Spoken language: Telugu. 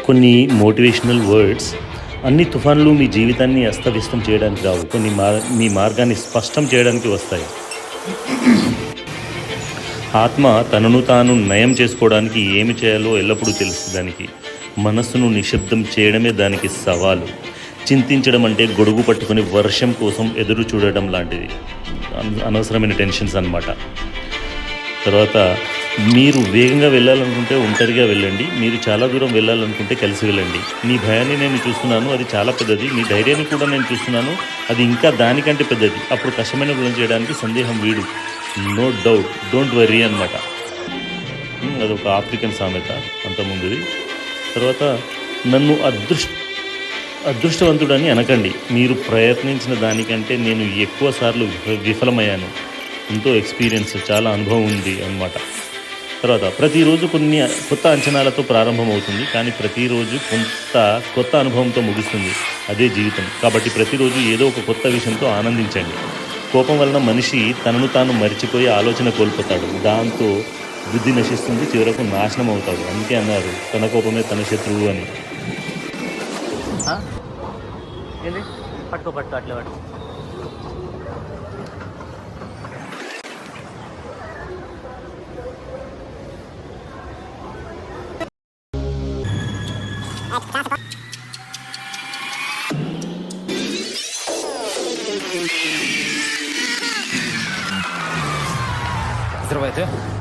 కొన్ని మోటివేషనల్ వర్డ్స్ అన్ని తుఫాన్లు మీ జీవితాన్ని అస్తవ్యస్తం చేయడానికి రావు. కొన్ని మీ మార్గాన్ని స్పష్టం చేయడానికి వస్తాయి. ఆత్మ తనను తాను నయం చేసుకోవడానికి ఏమి చేయాలో ఎల్లప్పుడూ తెలుసు దానికి. మనస్సును నిశ్శబ్దం చేయడమే దానికి సవాలు. చింతించడం అంటే గొడుగు పట్టుకొని వర్షం కోసం ఎదురు చూడడం లాంటిది. అనవసరమైన టెన్షన్స్ అన్నమాట. తర్వాత మీరు వేగంగా వెళ్ళాలనుకుంటే ఒంటరిగా వెళ్ళండి. మీరు చాలా దూరం వెళ్ళాలనుకుంటే కలిసి వెళ్ళండి. మీ భయాన్ని నేను చూస్తున్నాను, అది చాలా పెద్దది. మీ ధైర్యాన్ని కూడా నేను చూస్తున్నాను, అది ఇంకా దానికంటే పెద్దది. అప్పుడు కష్టమైన పనులు చేయడానికి సందేహం వీడు. నో డౌట్, డోంట్ వర్రీ అనమాట. అదొక ఆఫ్రికన్ సామెత అంతకుముందుది. తర్వాత నన్ను అదృష్టవంతుడని అనకండి. మీరు ప్రయత్నించిన దానికంటే నేను ఎక్కువ సార్లు విఫలమయ్యాను. ఎంతో ఎక్స్పీరియన్స్, చాలా అనుభవం ఉంది అన్నమాట. తర్వాత ప్రతిరోజు కొన్ని కొత్త అంచనాలతో ప్రారంభమవుతుంది, కానీ ప్రతిరోజు కొత్త అనుభవంతో ముగుస్తుంది. అదే జీవితం. కాబట్టి ప్రతిరోజు ఏదో ఒక కొత్త విషయంతో ఆనందించండి. కోపం వలన మనిషి తనను తాను మరిచిపోయి ఆలోచన కోల్పోతాడు. దాంతో బుద్ధి నశిస్తుంది, చివరకు నాశనం అవుతాడు. అందుకే అన్నారు, తన కోపమే తన శత్రువు అని. ఏంది పట్టుకో అట్లే పట్టుకో. Здравейте.